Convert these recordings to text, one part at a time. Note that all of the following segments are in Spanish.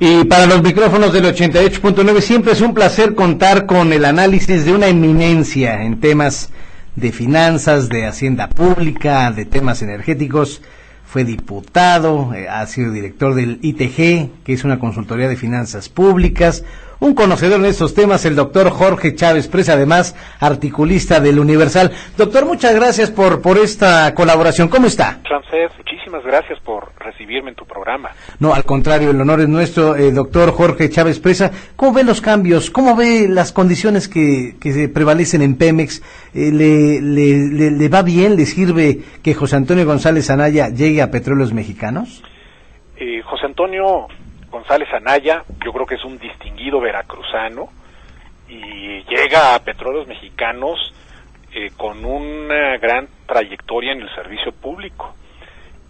Y para los micrófonos del 88.9 siempre es un placer contar con el análisis de una eminencia en temas de finanzas, de hacienda pública, de temas energéticos. Fue diputado, ha sido director del ITG, que es una consultoría de finanzas públicas, un conocedor en estos temas, el doctor Jorge Chávez Presa, además articulista del Universal. Doctor, muchas gracias por esta colaboración. ¿Cómo está? Ramsés, muchísimas gracias por recibirme en tu programa. No, al contrario, el honor es nuestro. Doctor Jorge Chávez Presa, ¿cómo ve los cambios? ¿Cómo ve las condiciones que se prevalecen en Pemex? ¿Le va bien? ¿Le sirve que José Antonio González Anaya llegue a Petróleos Mexicanos? José Antonio González Anaya, yo creo que es un distinguido veracruzano y llega a Petróleos Mexicanos con una gran trayectoria en el servicio público.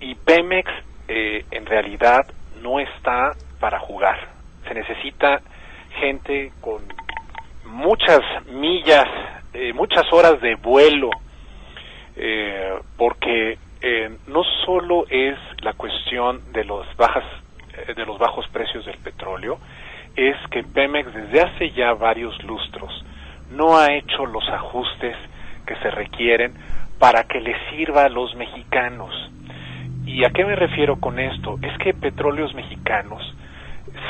Y Pemex en realidad no está para jugar. Se necesita gente con muchas millas, muchas horas de vuelo, porque no solo es la cuestión de los bajos precios del petróleo, es que Pemex desde hace ya varios lustros no ha hecho los ajustes que se requieren para que le sirva a los mexicanos. ¿Y a qué me refiero con esto? Es que Petróleos Mexicanos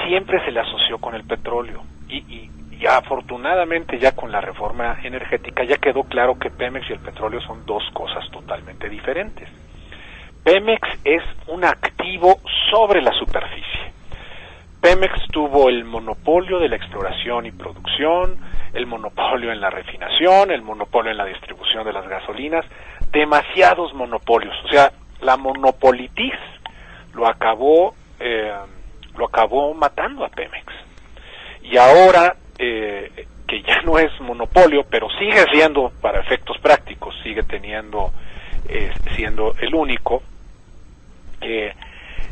siempre se le asoció con el petróleo y afortunadamente ya con la reforma energética ya quedó claro que Pemex y el petróleo son dos cosas totalmente diferentes. Pemex es un activo sobre la superficie. Pemex tuvo el monopolio de la exploración y producción, el monopolio en la refinación, el monopolio en la distribución de las gasolinas, demasiados monopolios. O sea, la monopolitis lo acabó matando a Pemex. Y ahora que ya no es monopolio, pero sigue siendo, para efectos prácticos, sigue siendo el único,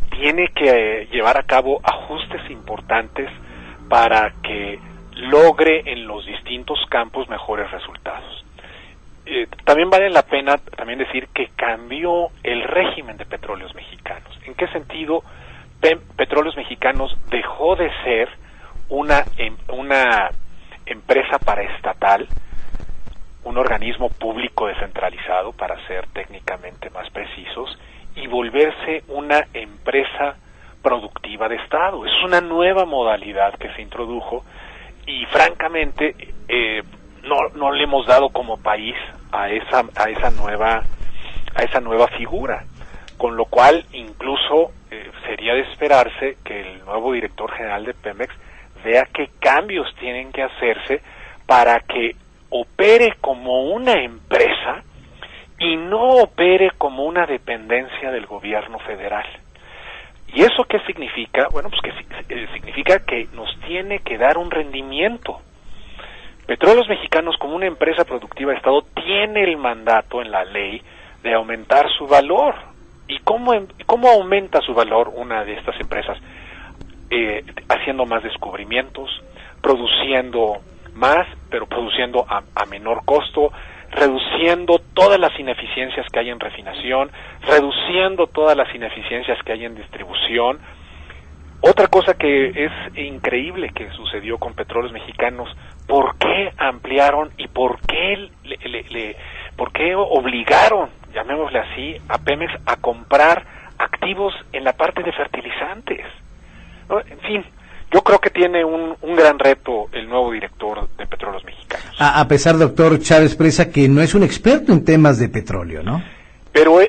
tiene que llevar a cabo ajustes importantes para que logre en los distintos campos mejores resultados. También vale la pena también decir que cambió el régimen de Petróleos Mexicanos. ¿En qué sentido? Petróleos Mexicanos dejó de ser una empresa paraestatal, un organismo público descentralizado, para ser técnicamente más precisos, y volverse una empresa productiva de Estado. Es una nueva modalidad que se introdujo y francamente no le hemos dado como país a esa nueva figura, con lo cual incluso sería de esperarse que el nuevo director general de Pemex vea qué cambios tienen que hacerse para que opere como una empresa y no opere como una dependencia del gobierno federal. ¿Y eso qué significa? Bueno, pues que significa que nos tiene que dar un rendimiento. Petróleos Mexicanos, como una empresa productiva de Estado, tiene el mandato en la ley de aumentar su valor. ¿Y cómo aumenta su valor una de estas empresas? Haciendo más descubrimientos, produciendo más, pero produciendo a menor costo, reduciendo todas las ineficiencias que hay en refinación, reduciendo todas las ineficiencias que hay en distribución. Otra cosa que es increíble que sucedió con Petróleos Mexicanos, ¿por qué ampliaron y por qué obligaron, llamémosle así, a Pemex a comprar activos en la parte de fertilizantes? ¿No? En fin, yo creo que tiene un gran reto el nuevo director de Petróleos Mexicanos. A pesar, doctor Chávez Presa, que no es un experto en temas de petróleo, ¿no? Pero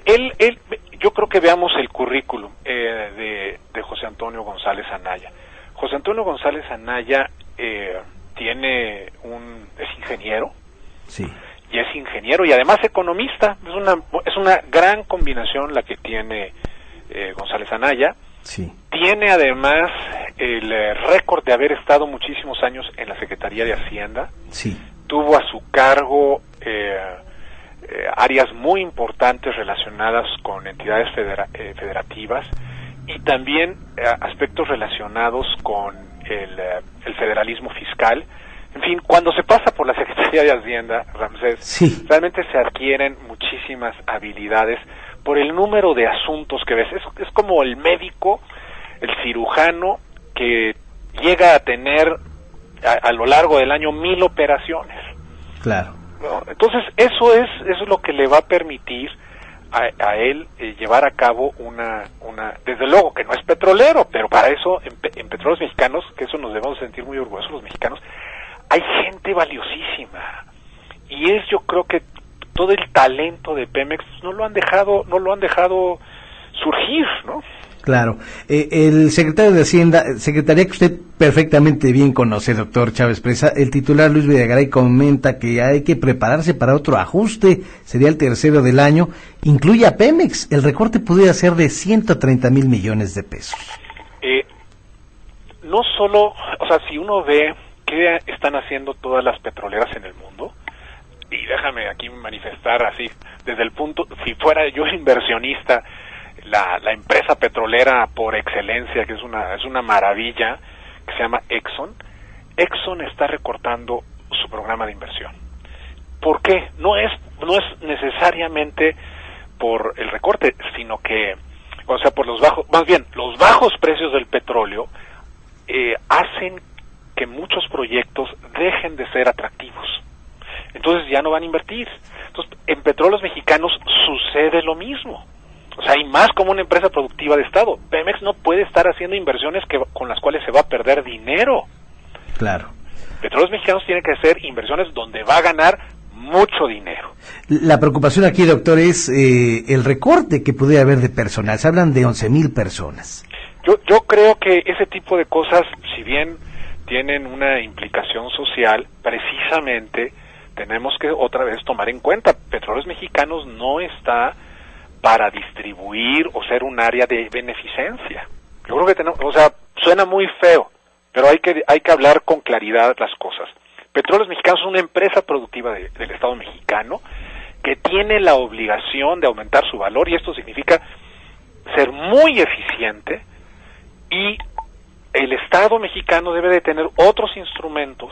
yo creo que veamos el currículum de José Antonio González Anaya. José Antonio González Anaya es ingeniero. Sí. Y es ingeniero y además economista. Es una gran combinación la que tiene González Anaya. Sí. Tiene además el récord de haber estado muchísimos años en la Secretaría de Hacienda. Sí. Tuvo a su cargo áreas muy importantes relacionadas con entidades federativas y también aspectos relacionados con el federalismo fiscal. En fin, cuando se pasa por la Secretaría de Hacienda, Ramsés, sí, realmente se adquieren muchísimas habilidades por el número de asuntos que ves. Es como el médico, el cirujano, que llega a tener a lo largo del año 1000 operaciones. Claro. ¿No? Entonces eso es lo que le va a permitir a él llevar a cabo una desde luego que no es petrolero, pero para eso en Petróleos Mexicanos, que eso nos debemos sentir muy orgullosos los mexicanos, hay gente valiosísima, y yo creo que todo el talento de Pemex no lo han dejado surgir, ¿no? Claro. El secretario de Hacienda, secretaría que usted perfectamente bien conoce, doctor Chávez Presa, el titular Luis Videgaray comenta que hay que prepararse para otro ajuste, sería el tercero del año, incluye a Pemex, el recorte pudiera ser de 130,000 millones de pesos. No solo, o sea, si uno ve qué están haciendo todas las petroleras en el mundo, y déjame aquí manifestar así, desde el punto, si fuera yo inversionista, la empresa petrolera por excelencia, que es una maravilla, que se llama Exxon está recortando su programa de inversión. ¿Por qué? No es necesariamente por el recorte, sino que, o sea, por los bajos precios del petróleo hacen que muchos proyectos dejen de ser atractivos. Entonces ya no van a invertir. Entonces, en Petróleos Mexicanos sucede lo mismo. O sea, y más como una empresa productiva de Estado. Pemex no puede estar haciendo inversiones con las cuales se va a perder dinero. Claro. Petróleos Mexicanos tiene que hacer inversiones donde va a ganar mucho dinero. La preocupación aquí, doctor, es el recorte que pudiera haber de personal. Se hablan de 11,000 personas. Yo creo que ese tipo de cosas, si bien tienen una implicación social, precisamente tenemos que otra vez tomar en cuenta, Petróleos Mexicanos no está para distribuir o ser un área de beneficencia. Yo creo que tenemos, o sea, suena muy feo, pero hay que hablar con claridad las cosas. Petróleos Mexicanos es una empresa productiva del Estado mexicano que tiene la obligación de aumentar su valor, y esto significa ser muy eficiente, y el Estado mexicano debe de tener otros instrumentos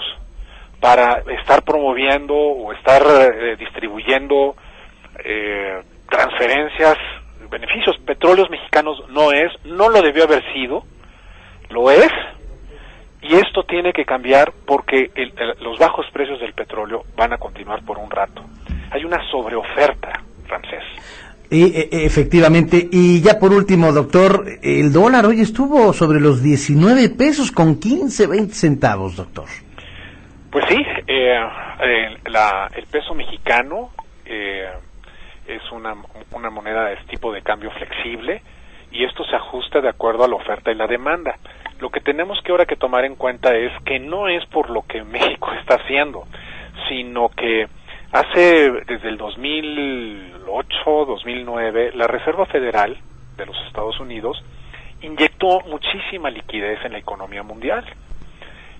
para estar promoviendo o estar distribuyendo transferencias, beneficios. Petróleos Mexicanos no lo debió haber sido, lo es, y esto tiene que cambiar porque los bajos precios del petróleo van a continuar por un rato. Hay una sobreoferta, Ramsés. Efectivamente, y ya por último, doctor, el dólar hoy estuvo sobre los 19 pesos con 20 centavos, doctor. Pues sí, el peso mexicano es una moneda de tipo de cambio flexible, y esto se ajusta de acuerdo a la oferta y la demanda. Lo que tenemos que ahora que tomar en cuenta es que no es por lo que México está haciendo, sino que desde el 2008, 2009, la Reserva Federal de los Estados Unidos inyectó muchísima liquidez en la economía mundial.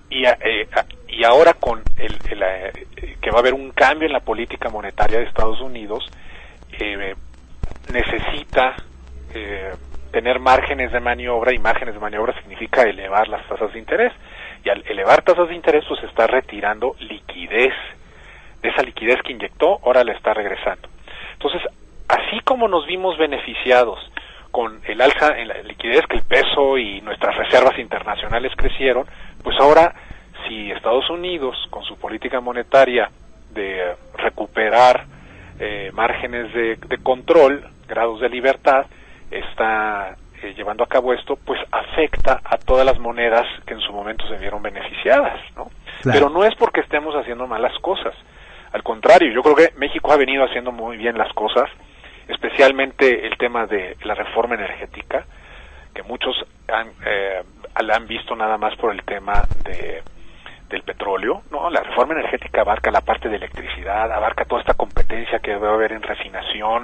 Y ahora con que va a haber un cambio en la política monetaria de Estados Unidos, necesita tener márgenes de maniobra, y márgenes de maniobra significa elevar las tasas de interés, y al elevar tasas de interés pues está retirando liquidez. De esa liquidez que inyectó, ahora la está regresando. Entonces, así como nos vimos beneficiados con el alza en la liquidez, que el peso y nuestras reservas internacionales crecieron, pues ahora, si Estados Unidos, con su política monetaria de recuperar márgenes de control, grados de libertad, está llevando a cabo esto, pues afecta a todas las monedas que en su momento se vieron beneficiadas, ¿no? Claro. Pero no es porque estemos haciendo malas cosas. Al contrario, yo creo que México ha venido haciendo muy bien las cosas, especialmente el tema de la reforma energética, que muchos la han visto nada más por el tema del petróleo. No, la reforma energética abarca la parte de electricidad, abarca toda esta competencia que debe haber en refinación,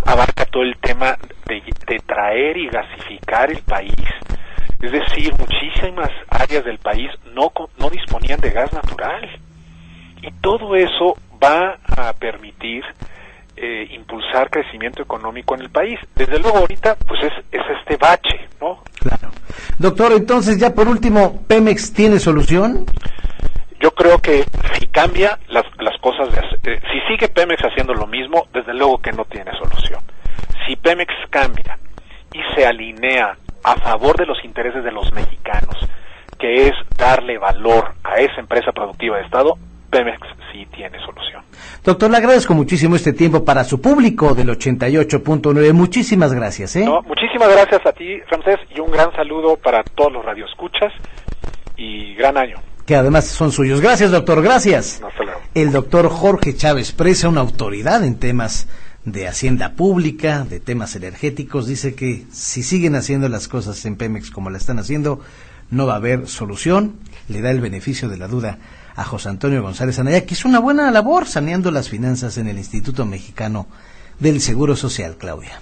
abarca todo el tema de traer y gasificar el país. Es decir, muchísimas áreas del país no disponían de gas natural. Y todo eso va a permitir impulsar crecimiento económico en el país. Desde luego ahorita pues es este bache, ¿no? Claro. Doctor, entonces ya por último, ¿Pemex tiene solución? Yo creo que si cambia las cosas, si sigue Pemex haciendo lo mismo, desde luego que no tiene solución. Si Pemex cambia y se alinea a favor de los intereses de los mexicanos, que es darle valor a esa empresa productiva de Estado, Pemex sí tiene solución. Doctor, le agradezco muchísimo este tiempo para su público del 88.9. Muchísimas gracias. No, muchísimas gracias a ti, Ramsés, y un gran saludo para todos los radioescuchas y gran año. Que además son suyos. Gracias, doctor, gracias. Hasta luego. El doctor Jorge Chávez Presa, una autoridad en temas de hacienda pública, de temas energéticos, dice que si siguen haciendo las cosas en Pemex como la están haciendo, no va a haber solución. Le da el beneficio de la duda a José Antonio González Anaya, que hizo una buena labor saneando las finanzas en el Instituto Mexicano del Seguro Social, Claudia.